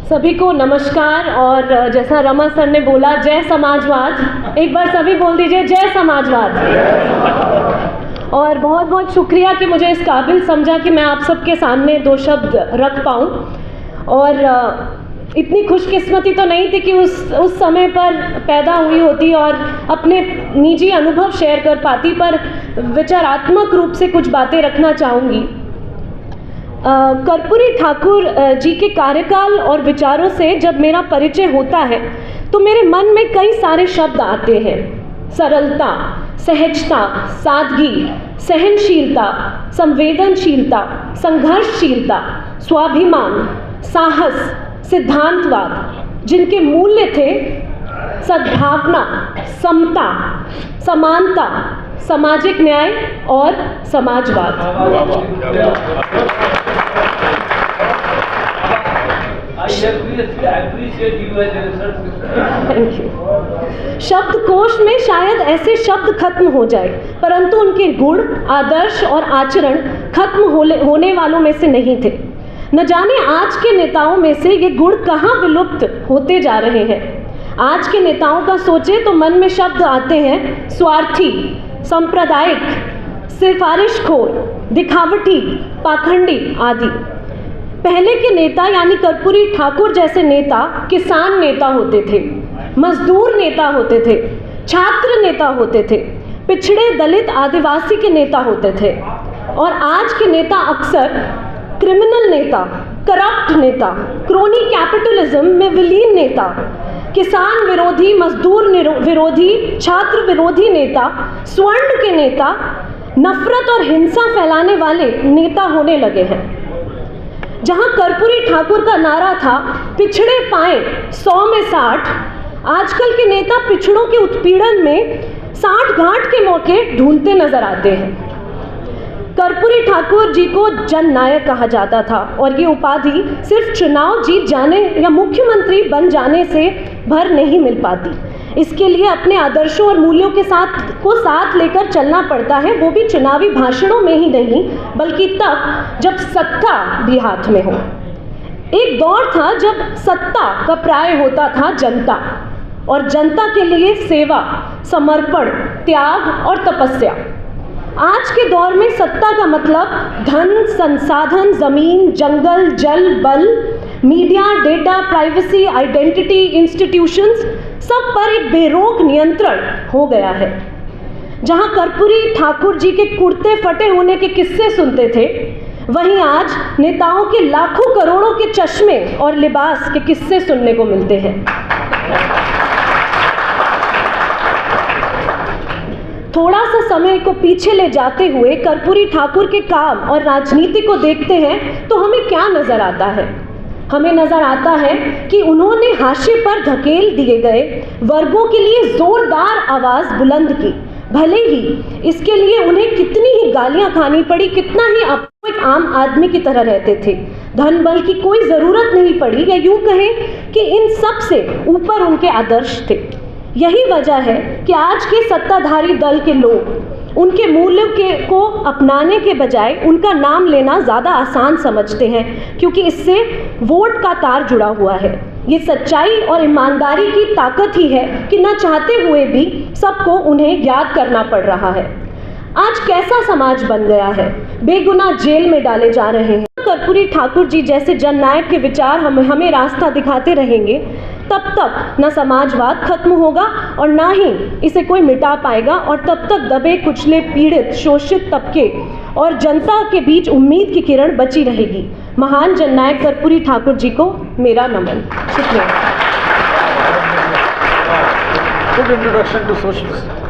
सभी को नमस्कार। और जैसा रमा सर ने बोला, जय समाजवाद। एक बार सभी बोल दीजिए, जय समाजवाद। और बहुत बहुत शुक्रिया कि मुझे इस काबिल समझा कि मैं आप सबके सामने दो शब्द रख पाऊँ। और इतनी खुशकिस्मती तो नहीं थी कि उस समय पर पैदा हुई होती और अपने निजी अनुभव शेयर कर पाती, पर विचारात्मक रूप से कुछ बातें रखना चाहूँगी। कर्पूरी ठाकुर जी के कार्यकाल और विचारों से जब मेरा परिचय होता है तो मेरे मन में कई सारे शब्द आते हैं। सरलता, सहजता, सादगी, सहनशीलता, संवेदनशीलता, संघर्षशीलता, स्वाभिमान, साहस, सिद्धांतवाद, जिनके मूल्य थे सद्भावना, समता, समानता, सामाजिक न्याय और समाजवाद। Thank you. शब्दकोश में शायद ऐसे शब्द खत्म हो जाए, परंतु उनके गुण, आदर्श और आचरण खत्म होने वालों में से नहीं थे। न जाने आज के नेताओं में से ये गुण कहाँ विलुप्त होते जा रहे हैं। आज के नेताओं का सोचे तो मन में शब्द आते हैं स्वार्थी, सांप्रदायिक, सिफारिशखोर, दिखावटी, पाखंडी आदि। पहले के नेता यानी कर्पूरी ठाकुर जैसे नेता किसान नेता होते थे, मजदूर नेता होते थे, छात्र नेता होते थे, पिछड़े दलित आदिवासी के नेता होते थे। और आज के नेता अक्सर क्रिमिनल नेता, करप्ट नेता, क्रोनी कैपिटलिज्म में विलीन नेता, किसान विरोधी, मजदूर विरोधी, छात्र विरोधी नेता, स्वर्ण के नेता, नफरत और हिंसा फैलाने वाले नेता होने लगे हैं। जहां कर्पूरी ठाकुर का नारा था पिछड़े पाए 100 में 60, आजकल के नेता पिछड़ों के उत्पीड़न में 60 घाट के मौके ढूंढते नजर आते हैं। कर्पूरी ठाकुर जी को जननायक कहा जाता था और ये उपाधि सिर्फ चुनाव जीत जाने या मुख्यमंत्री बन जाने से भर नहीं मिल पाती। इसके लिए अपने आदर्शों और मूल्यों के साथ लेकर चलना पड़ता है, वो भी चुनावी भाषणों में ही नहीं बल्कि तब जब सत्ता भी हाथ में हो। एक दौर था जब सत्ता का पर्याय होता था जनता, और जनता के लिए सेवा, समर्पण, त्याग और तपस्या। आज के दौर में सत्ता का मतलब धन, संसाधन, जमीन, जंगल, जल, बल, media, data, privacy, identity, institutions, सब पर एक बेरोक नियंत्रण हो गया है। जहां कर्पूरी ठाकुर जी के कुर्ते फटे होने के किस्से सुनते थे, वहीं आज नेताओं के लाखों करोड़ों के चश्मे और लिबास के किस्से सुनने को मिलते हैं। थोड़ा सा समय को पीछे ले जाते हुए कर्पूरी ठाकुर के काम और राजनीति को देखते हैं तो हमें क्या नजर आता है? हमें नजर आता है कि उन्होंने हाशिए पर धकेल दिए गए वर्गों के लिए जोरदार आवाज बुलंद की। भले ही इसके लिए उन्हें कितनी ही गालियां खानी पड़ी, कितना ही एक आम आदमी की तरह रहते थे, धन बल की कोई जरूरत नहीं पड़ी, या यूं कहें कि इन सब से ऊपर उनके आदर्श थे। यही वजह है कि आज के सत्ताधारी दल के लोग उनके मूल्यों को अपनाने के बजाय उनका नाम लेना ज़्यादा आसान समझते हैं, क्योंकि इससे वोट का तार जुड़ा हुआ है। ये सच्चाई और ईमानदारी की ताकत ही है कि न चाहते हुए भी सबको उन्हें याद करना पड़ रहा है। आज कैसा समाज बन गया है, बेगुनाह जेल में डाले जा रहे हैं। कर्पूरी ठाकुर जी जैसे जननायक के विचार हमें रास्ता दिखाते रहेंगे, तब तक न समाजवाद खत्म होगा और ना ही इसे कोई मिटा पाएगा, और तब तक दबे कुचले, पीड़ित, शोषित तबके और जनता के बीच उम्मीद की किरण बची रहेगी। महान जननायक कर्पूरी ठाकुर जी को मेरा नमन। शुक्रिया। Good introduction to socialism.